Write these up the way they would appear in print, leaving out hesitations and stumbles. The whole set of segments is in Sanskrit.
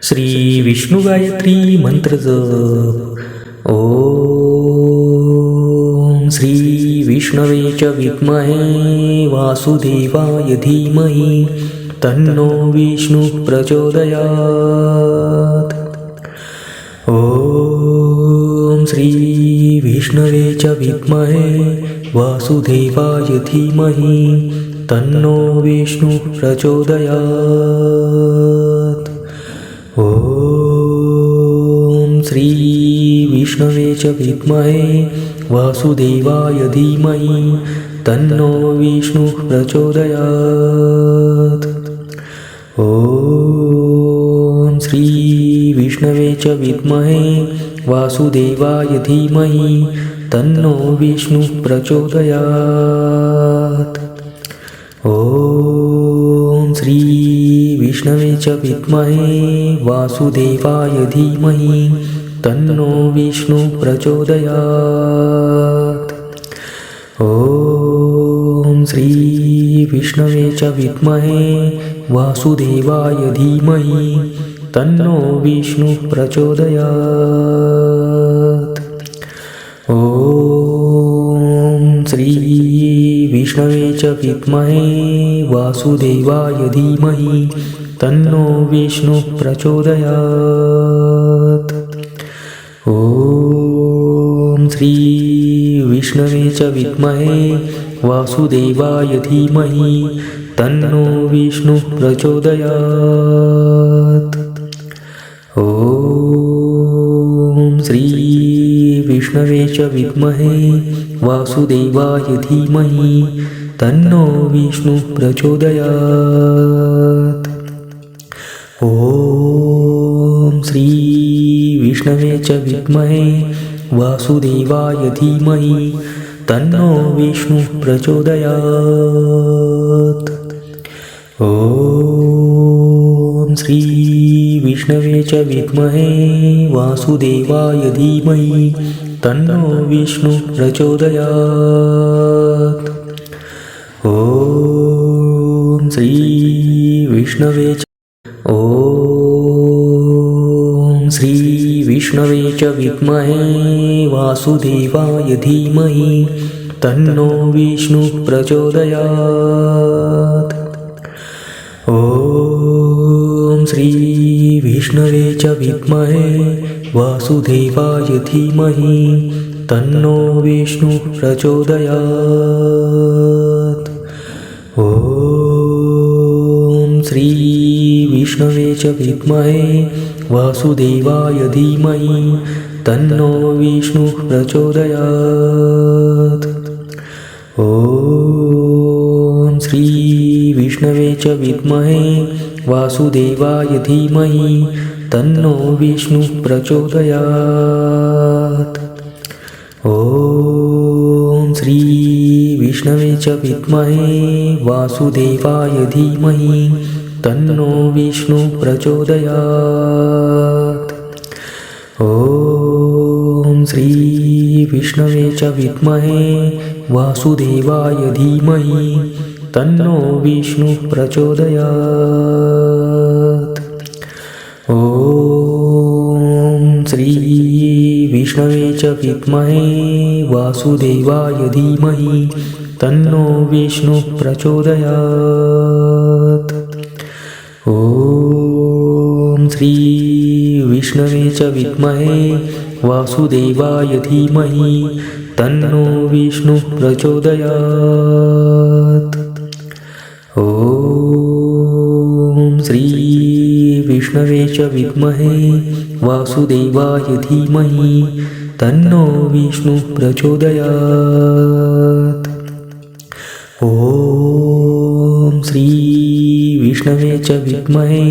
श्री विष्णु गायत्री मंत्र जप। ओम श्री विष्णवे च विद्महे वासुदेवाय धीमहि तन्नो विष्णु प्रचोदयात्। ओम श्री विष्णवे च विद्महे वासुदेवाय धीमहि तन्नो विष्णु प्रचोदयात्। ओम श्री विष्णवे च विद्महे वासुदेवाय धीमहि तन्नो विष्णु प्रचोदयात्। ओम श्री विष्णवे च विद्महे वासुदेवाय धीमहि तन्नो विष्णु प्रचोदयात्। ओम श्री विष्णवे च विद्महे वासुदेवाय धीमहि तन्नो विष्णु प्रचोदयात्। ओम श्री विष्णवे च विद्महे वासुदेवाय धीमहि तन्नो विष्णु प्रचोदयात्। ओम श्री विष्णवे च विद्महे वासुदेवाय धीमहि तन्नो विष्णु प्रचोदयात्। ओम श्री विष्णवे च विद्महे वासुदेवाय धीमहि तन्नो विष्णु प्रचोदयात्। ओम श्री विष्णवे च विद्महे वासुदेवाय धीमहि तन्नो विष्णु प्रचोदयात्। ओम श्री विष्णवे च विद्महे वासुदेवाय धीमहि तन्नो विष्णु प्रचोदयात्। ओम श्री विष्णवे च विद्महे वासुदेवाय धीमहि तन्नो विष्णु प्रचोदयात्। ओम श्री विष्णवे च विद्महे वासुदेवाय धीमहि तन्नो विष्णु प्रचोदयात्। ओम श्री विष्णवे च विद्महे वासुदेवाय धीमहि तन्नो विष्णु प्रचोदयात्। ओम श्री विष्णवे च विद्महे वासुदेवाय धीमहि तन्नो विष्णु प्रचोदयात्। ओम श्री विष्णवे च विद्महे वासुदेवाय धीमहि तन्नो विष्णु प्रचोदयात्। ओम श्री विष्णवे च विद्महे वासुदेवाय धीमहि तन्नो विष्णु प्रचोदयात्। ओम श्री विष्णवे च विद्महे वासुदेवाय धीमहि तन्नो विष्णु प्रचोदयात्। ओम श्री विष्णवे च विद्महे वासुदेवाय धीमहि तन्नो विष्णु प्रचोदयात्। ओम श्री विष्णवे च विद्महे वासुदेवाय धीमहि तन्नो विष्णु प्रचोदयात्। ओम श्री विष्णवे च विद्महे वासुदेवाय धीमहि तन्नो विष्णु प्रचोदयात्। ओम श्री विष्णवे च विद्महे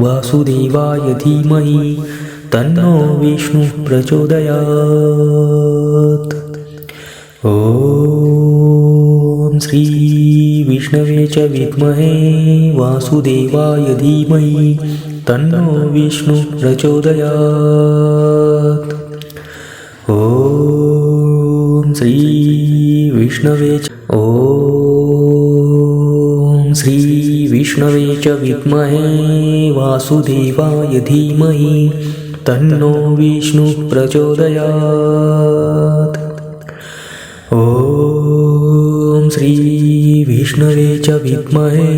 वासुदेवाय धीमहि तन्नो विष्णु प्रचोदयात्। ओम श्री विष्णवे च विद्महे वासुदेवाय धीमहि तन्नो विष्णु प्रचोदयात्। ओम श्री विष्णवे च विष्णवे च विद्महे वासुदेवाय धीमहि तन्नो विष्णुः प्रचोदयात्। ॐ श्री विष्णवे च विद्महे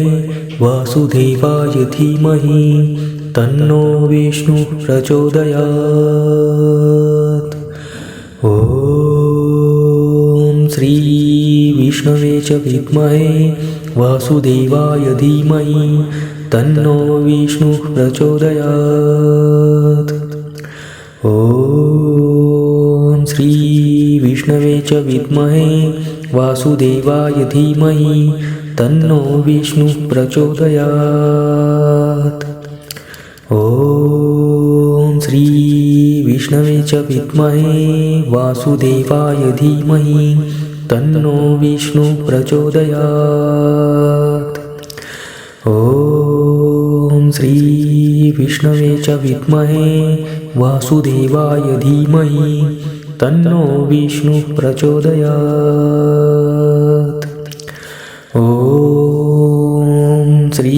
वासुदेवाय धीमहि तन्नो विष्णुः प्रचोदयात्। ॐ श्री विष्णवे च विद्महे वासुदेवाय धीमहि तन्नो विष्णुः प्रचोदयात्। ॐ श्री विष्णवे च विद्महे वासुदेवाय धीमहि तन्नो विष्णुः प्रचोदयात्। ॐ श्री विष्णवे च विद्महे वासुदेवाय धीमहि तन्नो विष्णुः प्रचोदयात्। ॐ श्री विष्णवे च विद्महे वासुदेवाय धीमहि तन्नो विष्णुः प्रचोदयात्। ॐ श्री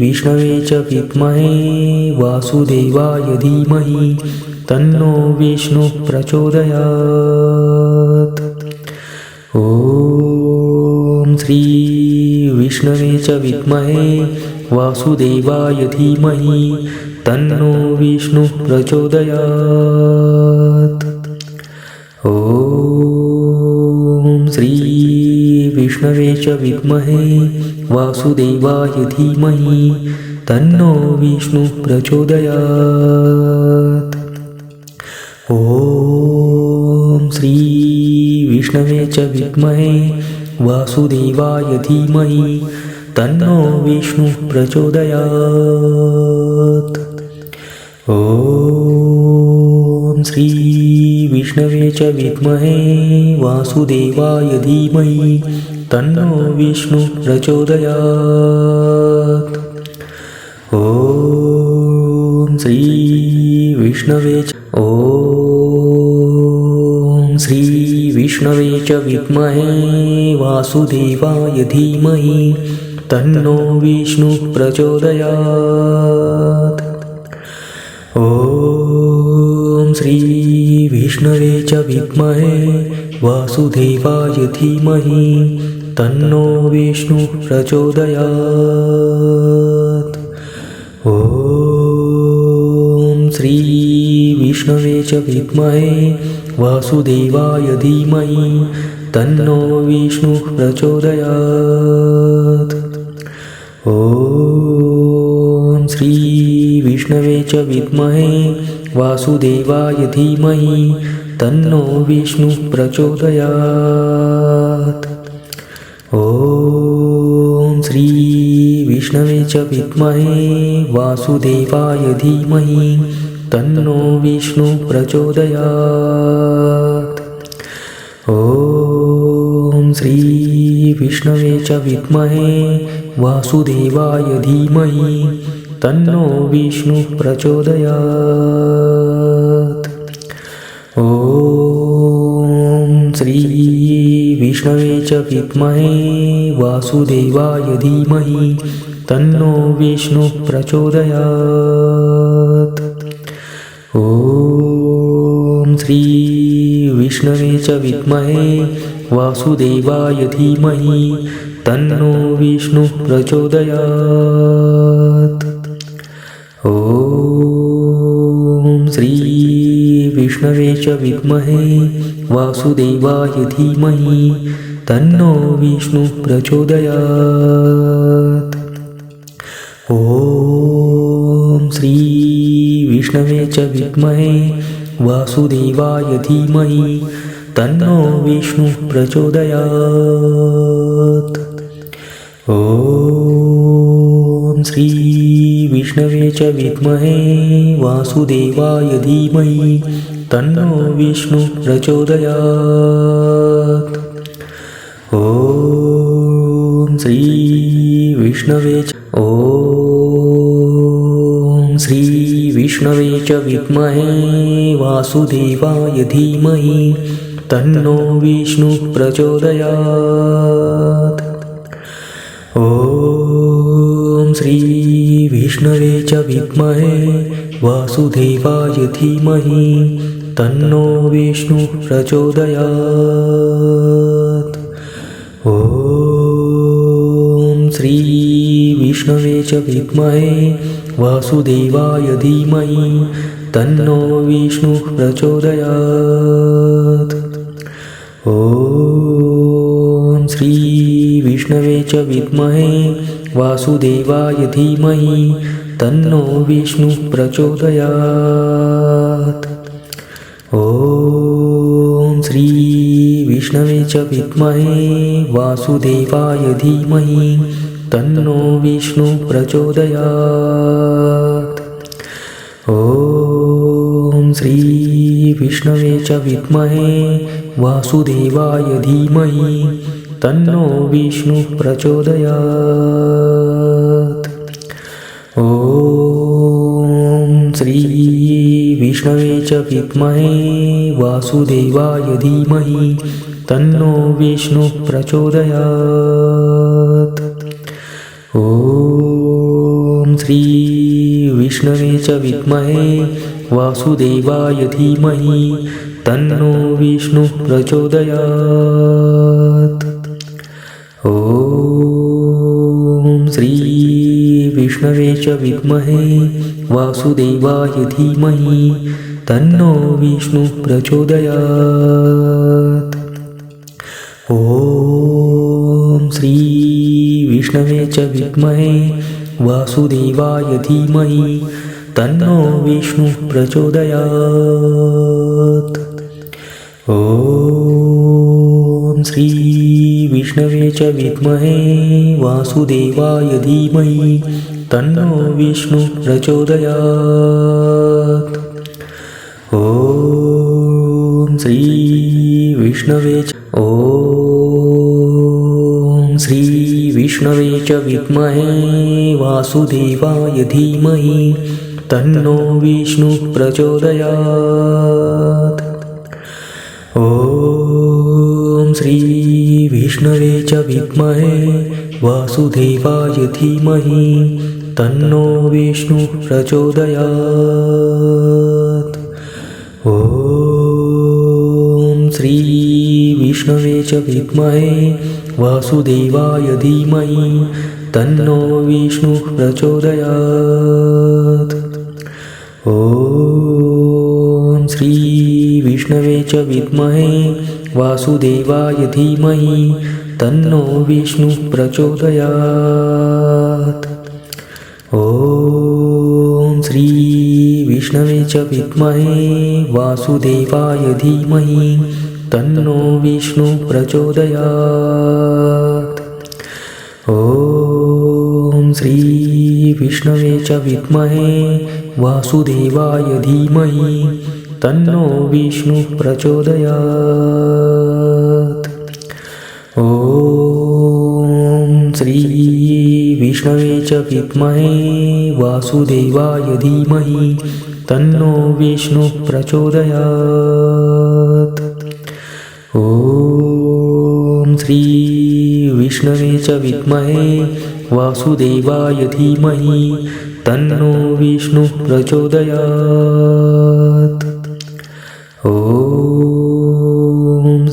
विष्णवे च विद्महे वासुदेवाय धीमहि तन्नो विष्णुः प्रचोदयात्। ॐ श्री विष्णवे च विद्महे वासुदेवाय धीमहि तन्नो विष्णुः प्रचोदयात्। ॐ श्री विष्णवे च विद्महे वासुदेवाय धीमहि तन्नो विष्णुः प्रचोदयात्। ॐ श्री विष्णवे च विद्महे वासुदेवाय धीमहि तन्नो विष्णुः प्रचोदयात्। ॐ श्री विष्णवे च विद्महे वासुदेवाय धीमहि तन्नो विष्णुः प्रचोदयात्। ॐ श्री विष्णवे च विद्महे वासुदेवाय धीमहि तन्नो विष्णुः प्रचोदयात्। ॐ श्री विष्णवे च विद्महे वासुदेवाय धीमहि तन्नो विष्णुः प्रचोदयात्। ॐ श्री विष्णवे च विद्महे वासुदेवाय धीमहि तन्नो विष्णुः प्रचोदयात्। ॐ श्री विष्णवे च विद्महे वासुदेवाय धीमहि तन्नो विष्णुः प्रचोदयात्। ॐ श्री विष्णवे च विद्महे वासुदेवाय धीमहि तन्नो विष्णुः प्रचोदयात्। ॐ श्री विष्णवे च विद्महे वासुदेवाय धीमहि तन्नो विष्णुः प्रचोदयात्। ॐ श्री विष्णवे च विद्महे वासुदेवाय धीमहि तन्नो विष्णुः प्रचोदयात्। ॐ श्री विष्णवे च विद्महे वासुदेवाय धीमहि तन्नो विष्णुः प्रचोदयात्। ॐ श्री विष्णवे च विद्महे वासुदेवाय धीमहि तन्नो विष्णुः प्रचोदयात्। ॐ श्री विष्णवे च विद्महे वासुदेवाय धीमहि तन्नो विष्णुः प्रचोदयात्। ॐ श्री विष्णवे च विद्महे वासुदेवाय धीमहि तन्नो विष्णुः प्रचोदयात्। ॐ श्री विष्णवे च विद्महे वासुदेवाय धीमहि तन्नो विष्णुः प्रचोदयात्। ॐ श्रीविष्णवे च विद्महे वासुदेवाय धीमहि तन्नो विष्णुः प्रचोदयात्। ॐ श्रीविष्णवे च विद्महे वासुदेवाय धीमहि तन्नो विष्णुः प्रचोदयात्। ॐ श्रीविष्णवे च विद्महे वासुदेवाय धीमहि तन्नो विष्णुः प्रचोदयात्। ॐ श्रीविष्णवे च विद्महे वासुदेवाय धीमहि तन्नो विष्णुः प्रचोदयात्। ॐ श्रीविष्णवे च विद्महे वासुदेवाय धीमहि तन्नो विष्णुः प्रचोदयात्। ॐ श्रीविष्णवे च विद्महे वासुदेवाय धीमहि तन्नो विष्णुः प्रचोदयात्। ॐ श्रीविष्णवे च विद्महे वासुदेवाय धीमहि तन्नो विष्णुः प्रचोदयात्। ॐ श्रीविष्णवे च विद्महे वासुदेवाय धीमहि तन्नो विष्णुः प्रचोदयात्। ॐ श्रीविष्णवे च विद्महे वासुदेवाय धीमहि तन्नो विष्णुः प्रचोदयात्। ॐ श्रीविष्णवे च विद्महे वासुदेवाय धीमहि तन्नो विष्णुः प्रचोदयात्। ॐ श्रीविष्णवे च विद्महे वासुदेवाय धीमहि तन्नो विष्णुः प्रचोदयात्। ॐ श्रीविष्णवे च विद्महे वासुदेवाय धीमहि तन्नो विष्णुः प्रचोदयात्। ॐ श्रीविष्णवे च विद्महे वासुदेवाय धीमहि तन्नो विष्णुः प्रचोदयात्। ॐ श्रीविष्णवे च विद्महे वासुदेवाय धीमहि तन्नो विष्णुः प्रचोदयात्। ॐ श्रीविष्णवे च विद्महे वासुदेवाय धीमहि तन्नो विष्णुः प्रचोदयात्। ॐ श्रीविष्णवे च विद्महे वासुदेवाय धीमहि तन्नो विष्णुः प्रचोदयात्। ॐ श्रीविष्णवे च विद्महे वासुदेवाय धीमहि तन्नो विष्णुः प्रचोदयात्। ॐ श्रीविष्णवे च विद्महे वासुदेवाय धीमहि तन्नो विष्णुः प्रचोदयात्। ॐ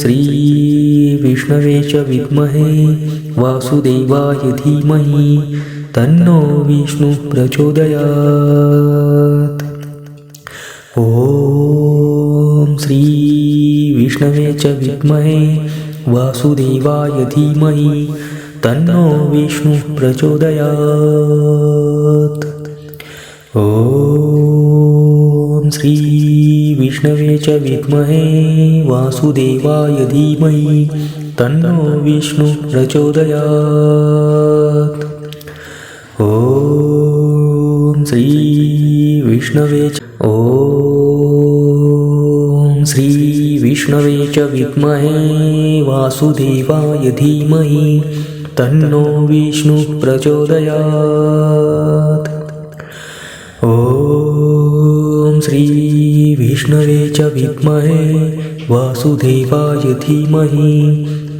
श्रीविष्णवे च विद्महे वासुदेवाय धीमहि तन्नो विष्णुः प्रचोदयात्। ॐ श्रीविष्णवे च विद्महे वासुदेवाय धीमहि तन्नो विष्णुः प्रचोदयात्। ॐ श्रीविष्णवे च विद्महे वासुदेवाय धीमहि तन्नो विष्णुः प्रचोदयात्। ॐ श्रीविष्णवे च विद्महे वासुदेवाय धीमहि तन्नो विष्णुः प्रचोदयात्। ॐ श्रीविष्णवे च विद्महे वासुदेवाय धीमहि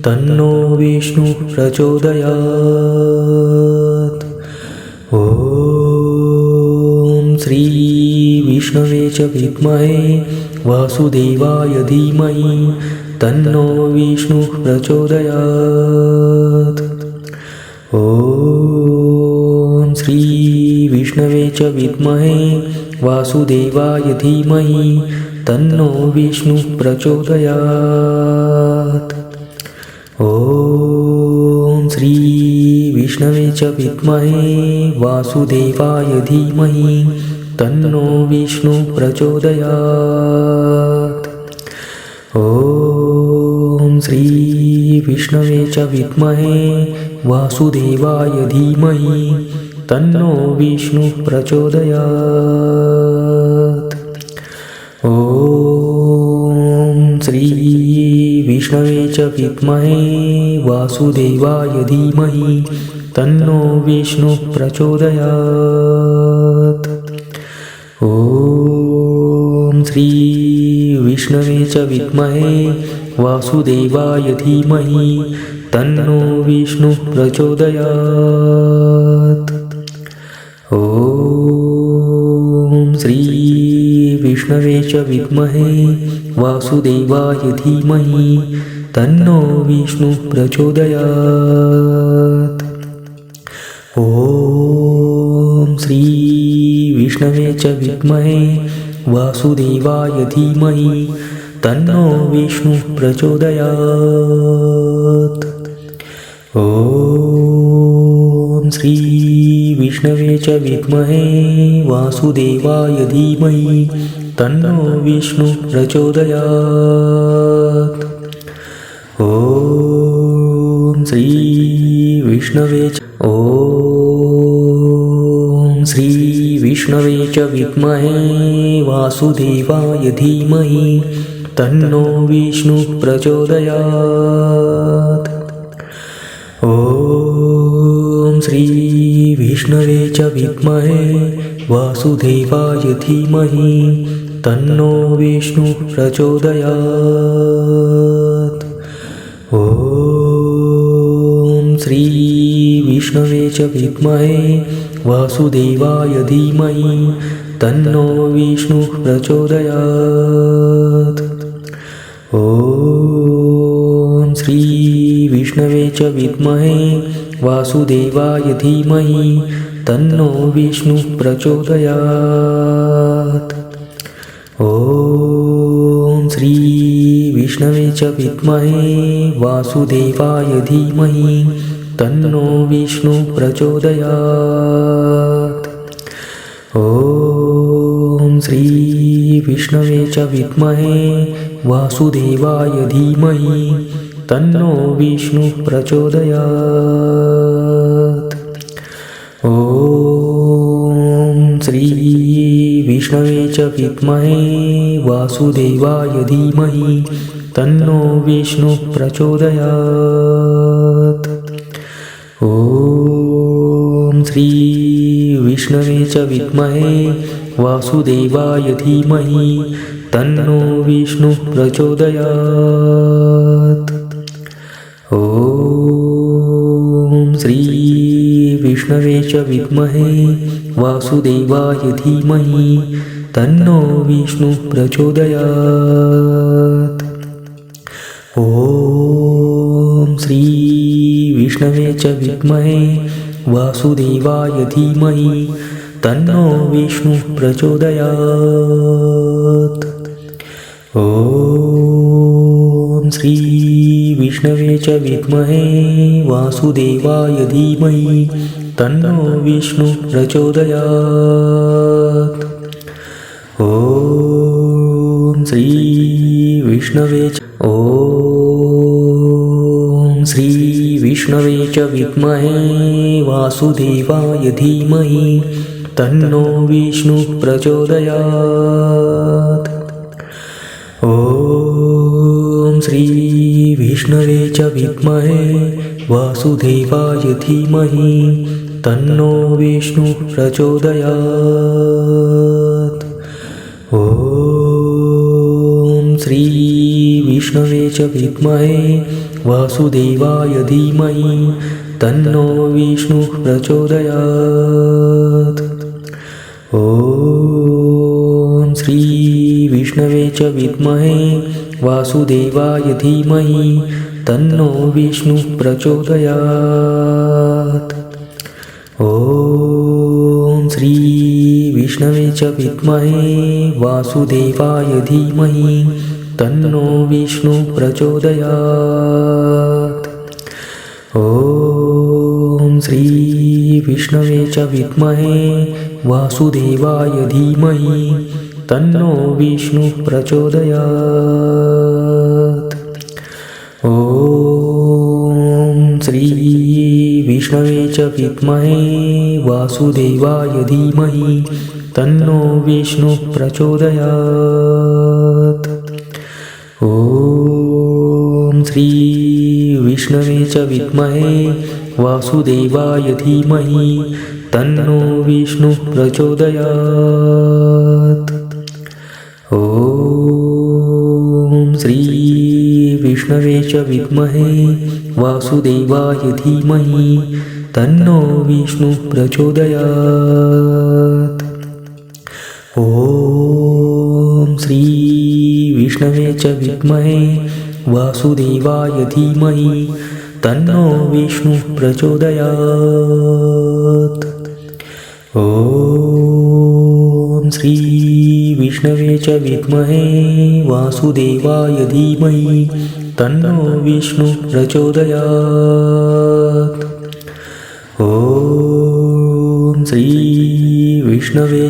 तन्नो विष्णुः प्रचोदयात्। ॐ श्री विष्णवे च विद्महे वासुदेवाय धीमहि तन्नो विष्णुः प्रचोदयात्। ॐ श्री विष्णवे च विद्महे वासुदेवाय धीमहि तन्नो विष्णुः प्रचोदयात्। ॐ श्री विष्णवे च विद्महे वासुदेवाय धीमहि तन्नो विष्णुः प्रचोदयात्। ॐ श्री विष्णवे च विद्महे वासुदेवाय धीमहि तन्नो विष्णुः प्रचोदयात्। ॐ श्री विष्णवे च विद्महे वासुदेवाय धीमहि तन्नो विष्णुः प्रचोदयात्। ॐ श्री विष्णवे च विद्महे वासुदेवाय धीमहि तन्नो विष्णुः प्रचोदयात्। ॐ श्री विष्णवे च विद्महे वासुदेवाय धीमहि तन्नो विष्णुः प्रचोदयात्। ॐ श्री विष्णवे च विद्महे वासुदेवाय धीमहि तन्नो विष्णुः प्रचोदयात्। ॐ श्री विष्णवे च विद्महे वासुदेवाय धीमहि तन्नो विष्णुः प्रचोदयात्। ॐ श्री विष्णवे च विद्महे वासुदेवाय धीमहि तन्नो विष्णुः प्रचोदयात्। ॐ श्री विष्णवे च विद्महे वासुदेवाय धीमहि तन्नो विष्णुः प्रचोदयात्। ॐ श्री विष्णवे च विद्महे वासुदेवाय धीमहि तन्नो विष्णुः प्रचोदयात्। ॐ श्री विष्णवे च विद्महे वासुदेवाय धीमहि तन्नो विष्णुः प्रचोदयात्। ॐ श्री विष्णवे च विद्महे वासुदेवाय धीमहि तन्नो विष्णुः प्रचोदयात्। ॐ श्री विष्णवे च विद्महे वासुदेवाय धीमहि तन्नो विष्णुः प्रचोदयात्। ॐ श्री विष्णवे च विद्महे वासुदेवाय धीमहि तन्नो विष्णुः प्रचोदयात्। ॐ श्री विष्णवे च विद्महे वासुदेवाय धीमहि तन्नो विष्णुः प्रचोदयात्। ॐ श्री विष्णवे च विद्महे वासुदेवाय धीमहि तन्नो विष्णुः प्रचोदयात्। ॐ श्री विष्णवे च विद्महे वासुदेवाय धीमहि तन्नो विष्णुः प्रचोदयात्। ॐ श्री विष्णवे च विद्महे वासुदेवाय धीमहि तन्नो विष्णुः प्रचोदयात्। ॐ श्री विष्णवे च विद्महे वासुदेवाय धीमहि तन्नो विष्णुः प्रचोदयात्। ॐ श्री विष्णवे च विद्महे वासुदेवाय धीमहि तन्नो विष्णुः प्रचोदयात्। ॐ श्री विष्णवे च विद्महे वासुदेवाय धीमहि तन्नो विष्णुः प्रचोदयात्। ॐ ॐ श्री विष्णवे च विद्महे वासुदेवाय धीमहि तन्नो विष्णुः प्रचोदयात्। ॐ श्री विष्णवे च विद्महे वासुदेवाय धीमहि तन्नो विष्णुः प्रचोदयात्। ॐ श्री विष्णवे च विद्महे वासुदेवाय धीमहि तन्नो विष्णुः प्रचोदयात्। ॐ श्री विष्णवे च विद्महे वासुदेवाय धीमहि तन्नो विष्णुः प्रचोदयात्। ॐ श्री विष्णवे च विद्महे वासुदेवाय धीमहि तन्नो विष्णुः प्रचोदयात्। ॐ श्री विष्णवे च विद्महे वासुदेवाय धीमहि तन्नो विष्णुः प्रचोदयात्। ॐ श्री विष्णवे च विद्महे वासुदेवाय धीमहि तन्नो विष्णुः प्रचोदयात्। ॐ श्री विष्णवे च विद्महे वासुदेवाय धीमहि तन्नो विष्णुः प्रचोदयात्। ॐ श्री विष्णवे